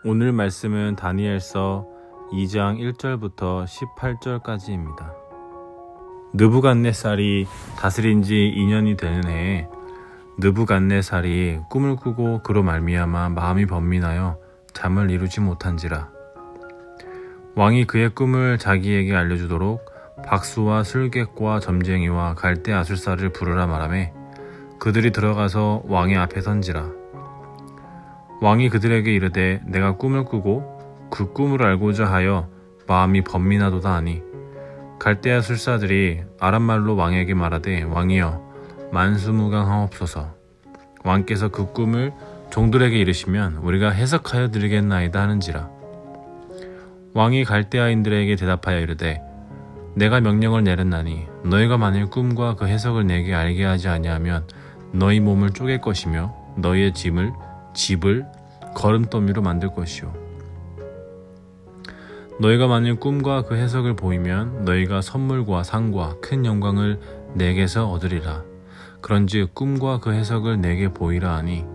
오늘 말씀은 다니엘서 2장 1절부터 18절까지입니다. 느부갓네살이 다스린 지 2년이 되는 해에 느부갓네살이 꿈을 꾸고 그로 말미암아 마음이 번민하여 잠을 이루지 못한지라. 왕이 그의 꿈을 자기에게 알려주도록 박수와 술객과 점쟁이와 갈대 아술사를 부르라 말하매 그들이 들어가서 왕의 앞에 선지라. 왕이 그들에게 이르되 내가 꿈을 꾸고 그 꿈을 알고자 하여 마음이 번민하도다 하니 갈대아 술사들이 아람말로 왕에게 말하되 왕이여 만수무강하옵소서. 왕께서 그 꿈을 종들에게 이르시면 우리가 해석하여 드리겠나이다 하는지라. 왕이 갈대아인들에게 대답하여 이르되 내가 명령을 내렸나니 너희가 만일 꿈과 그 해석을 내게 알게 하지 아니하면 너희 몸을 쪼갤 것이며 너희의 집을 거름더미로 만들 것이요 너희가 만일 꿈과 그 해석을 보이면 너희가 선물과 상과 큰 영광을 내게서 얻으리라. 그런즉 꿈과 그 해석을 내게 보이라 하니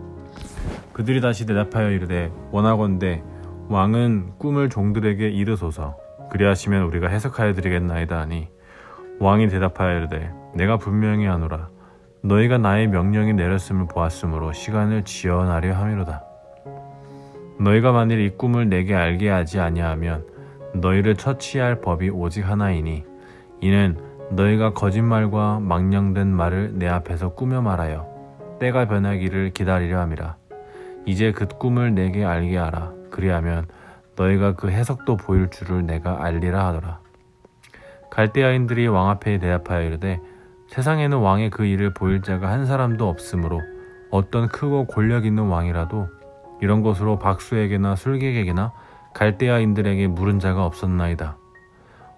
그들이 다시 대답하여 이르되 원하건대 왕은 꿈을 종들에게 이르소서. 그리하시면 우리가 해석하여 드리겠나이다 하니 왕이 대답하여 이르되 내가 분명히 하노라. 너희가 나의 명령이 내렸음을 보았으므로 시간을 지연하려 함이로다. 너희가 만일 이 꿈을 내게 알게 하지 아니하면 너희를 처치할 법이 오직 하나이니 이는 너희가 거짓말과 망령된 말을 내 앞에서 꾸며 말하여 때가 변하기를 기다리려 함이라. 이제 그 꿈을 내게 알게 하라. 그리하면 너희가 그 해석도 보일 줄을 내가 알리라 하더라. 갈대아인들이 왕 앞에 대답하여 이르되 세상에는 왕의 그 일을 보일 자가 한 사람도 없으므로 어떤 크고 권력 있는 왕이라도 이런 것으로 박수에게나 술객에게나 갈대아인들에게 물은 자가 없었나이다.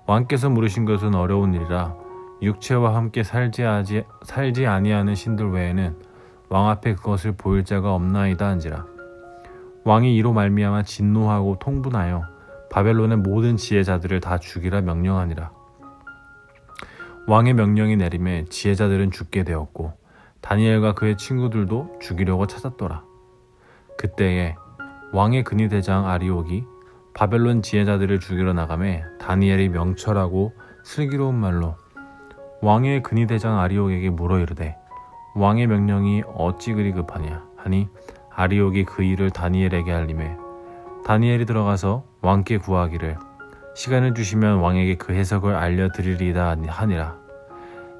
왕께서 물으신 것은 어려운 일이라 육체와 함께 살지 아니하는 신들 외에는 왕 앞에 그것을 보일 자가 없나이다 한지라. 왕이 이로 말미암아 진노하고 통분하여 바벨론의 모든 지혜자들을 다 죽이라 명령하니라. 왕의 명령이 내림에 지혜자들은 죽게 되었고 다니엘과 그의 친구들도 죽이려고 찾았더라. 그때에 왕의 근위대장 아리옥이 바벨론 지혜자들을 죽이러 나가매 다니엘이 명철하고 슬기로운 말로 왕의 근위대장 아리옥에게 물어 이르되 왕의 명령이 어찌 그리 급하냐 하니 아리옥이 그 일을 다니엘에게 알림해 다니엘이 들어가서 왕께 구하기를 시간을 주시면 왕에게 그 해석을 알려드리리다 하니라.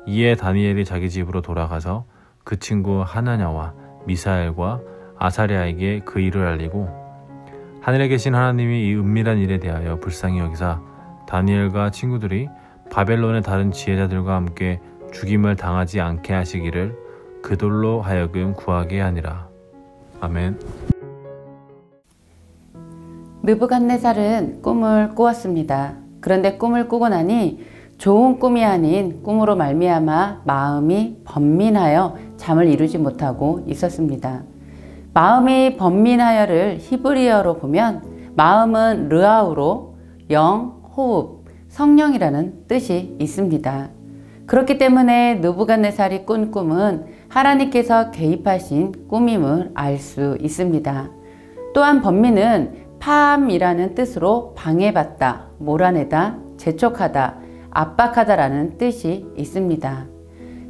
이에 다니엘이 자기 집으로 돌아가서 그 친구 하나냐와 미사엘과 아사랴에게 그 일을 알리고 하늘에 계신 하나님이 이 은밀한 일에 대하여 불쌍히 여기사 다니엘과 친구들이 바벨론의 다른 지혜자들과 함께 죽임을 당하지 않게 하시기를 그들로 하여금 구하게 하니라. 아멘. 느부갓네살은 꿈을 꾸었습니다. 그런데 꿈을 꾸고 나니 좋은 꿈이 아닌 꿈으로 말미암아 마음이 번민하여 잠을 이루지 못하고 있었습니다. 마음이 번민하여를 히브리어로 보면 마음은 르아우로 영, 호흡, 성령이라는 뜻이 있습니다. 그렇기 때문에 느부갓네살이 꾼 꿈은 하나님께서 개입하신 꿈임을 알 수 있습니다. 또한 번민은 파암이라는 뜻으로 방해받다, 몰아내다, 재촉하다, 압박하다라는 뜻이 있습니다.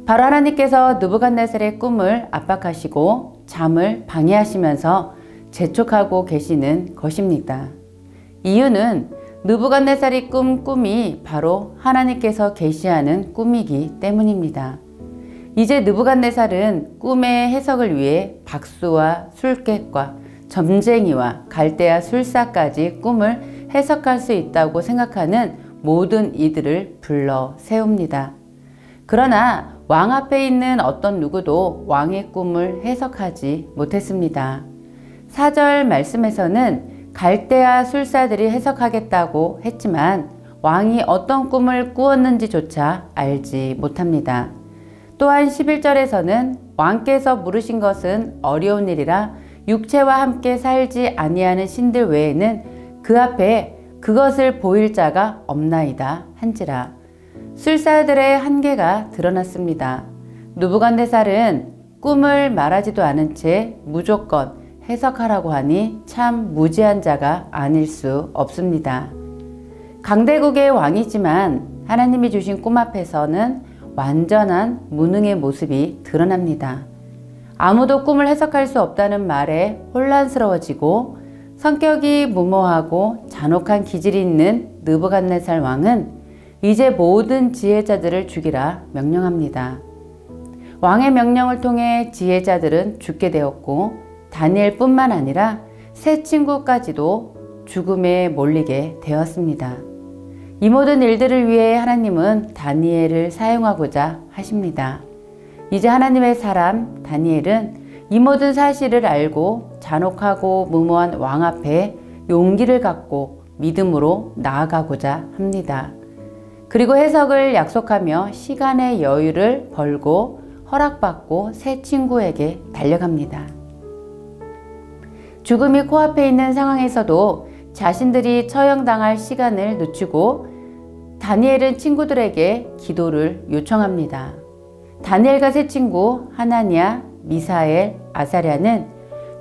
바로 하나님께서 느부갓네살의 꿈을 압박하시고 잠을 방해하시면서 재촉하고 계시는 것입니다. 이유는 느부갓네살이 꾼 꿈이 바로 하나님께서 계시하는 꿈이기 때문입니다. 이제 느부갓네살은 꿈의 해석을 위해 박수와 술객과 점쟁이와 갈대아 술사까지 꿈을 해석할 수 있다고 생각하는 모든 이들을 불러 세웁니다. 그러나 왕 앞에 있는 어떤 누구도 왕의 꿈을 해석하지 못했습니다. 4절 말씀에서는 갈대아 술사들이 해석하겠다고 했지만 왕이 어떤 꿈을 꾸었는지조차 알지 못합니다. 또한 11절에서는 왕께서 물으신 것은 어려운 일이라 육체와 함께 살지 아니하는 신들 외에는 그 앞에 그것을 보일 자가 없나이다 한지라. 술사들의 한계가 드러났습니다. 느부갓네살은 꿈을 말하지도 않은 채 무조건 해석하라고 하니 참 무지한 자가 아닐 수 없습니다. 강대국의 왕이지만 하나님이 주신 꿈 앞에서는 완전한 무능의 모습이 드러납니다. 아무도 꿈을 해석할 수 없다는 말에 혼란스러워지고 성격이 무모하고 잔혹한 기질이 있는 느부갓네살 왕은 이제 모든 지혜자들을 죽이라 명령합니다. 왕의 명령을 통해 지혜자들은 죽게 되었고 다니엘뿐만 아니라 세 친구까지도 죽음에 몰리게 되었습니다. 이 모든 일들을 위해 하나님은 다니엘을 사용하고자 하십니다. 이제 하나님의 사람 다니엘은 이 모든 사실을 알고 잔혹하고 무모한 왕 앞에 용기를 갖고 믿음으로 나아가고자 합니다. 그리고 해석을 약속하며 시간의 여유를 벌고 허락받고 새 친구에게 달려갑니다. 죽음이 코앞에 있는 상황에서도 자신들이 처형당할 시간을 늦추고 다니엘은 친구들에게 기도를 요청합니다. 다니엘과 세 친구 하나냐, 미사엘, 아사랴는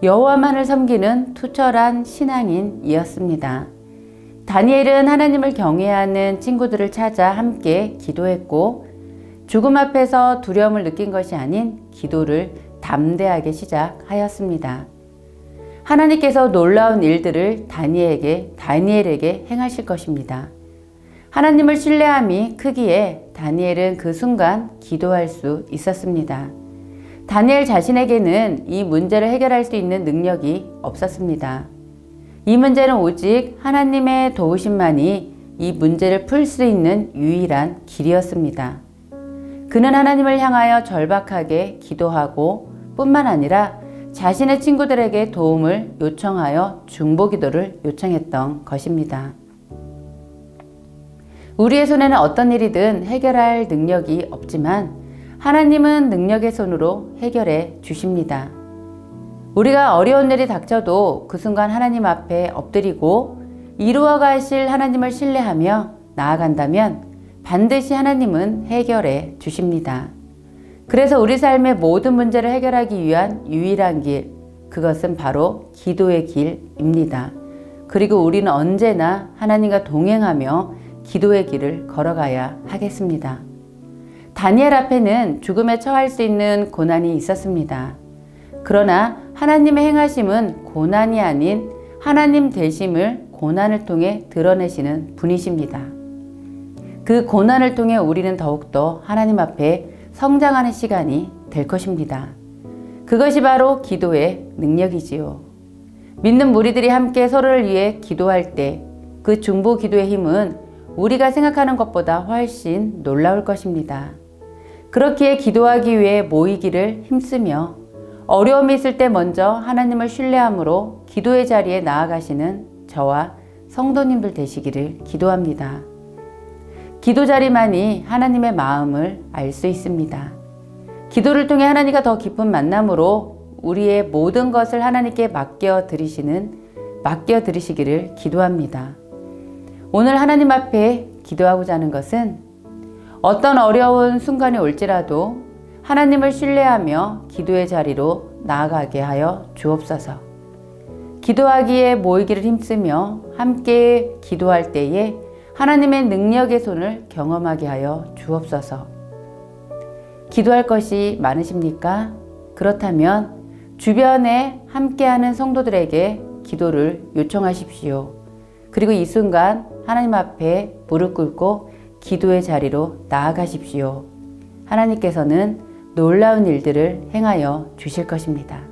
여호와만을 섬기는 투철한 신앙인이었습니다. 다니엘은 하나님을 경외하는 친구들을 찾아 함께 기도했고 죽음 앞에서 두려움을 느낀 것이 아닌 기도를 담대하게 시작하였습니다. 하나님께서 놀라운 일들을 다니엘에게 행하실 것입니다. 하나님을 신뢰함이 크기에 다니엘은 그 순간 기도할 수 있었습니다. 다니엘 자신에게는 이 문제를 해결할 수 있는 능력이 없었습니다. 이 문제는 오직 하나님의 도우심만이 이 문제를 풀 수 있는 유일한 길이었습니다. 그는 하나님을 향하여 절박하게 기도하고 뿐만 아니라 자신의 친구들에게 도움을 요청하여 중보기도를 요청했던 것입니다. 우리의 손에는 어떤 일이든 해결할 능력이 없지만 하나님은 능력의 손으로 해결해 주십니다. 우리가 어려운 일이 닥쳐도 그 순간 하나님 앞에 엎드리고 이루어 가실 하나님을 신뢰하며 나아간다면 반드시 하나님은 해결해 주십니다. 그래서 우리 삶의 모든 문제를 해결하기 위한 유일한 길, 그것은 바로 기도의 길입니다. 그리고 우리는 언제나 하나님과 동행하며 기도의 길을 걸어가야 하겠습니다. 다니엘 앞에는 죽음에 처할 수 있는 고난이 있었습니다. 그러나 하나님의 행하심은 고난이 아닌 하나님 되심을 고난을 통해 드러내시는 분이십니다. 그 고난을 통해 우리는 더욱더 하나님 앞에 성장하는 시간이 될 것입니다. 그것이 바로 기도의 능력이지요. 믿는 무리들이 함께 서로를 위해 기도할 때 그 중보 기도의 힘은 우리가 생각하는 것보다 훨씬 놀라울 것입니다. 그렇기에 기도하기 위해 모이기를 힘쓰며 어려움이 있을 때 먼저 하나님을 신뢰함으로 기도의 자리에 나아가시는 저와 성도님들 되시기를 기도합니다. 기도 자리만이 하나님의 마음을 알 수 있습니다. 기도를 통해 하나님과 더 깊은 만남으로 우리의 모든 것을 하나님께 맡겨 드리시기를 기도합니다. 오늘 하나님 앞에 기도하고자 하는 것은 어떤 어려운 순간이 올지라도 하나님을 신뢰하며 기도의 자리로 나아가게 하여 주옵소서. 기도하기에 모이기를 힘쓰며 함께 기도할 때에 하나님의 능력의 손을 경험하게 하여 주옵소서. 기도할 것이 많으십니까? 그렇다면 주변에 함께하는 성도들에게 기도를 요청하십시오. 그리고 이 순간 하나님 앞에 무릎 꿇고 기도의 자리로 나아가십시오. 하나님께서는 놀라운 일들을 행하여 주실 것입니다.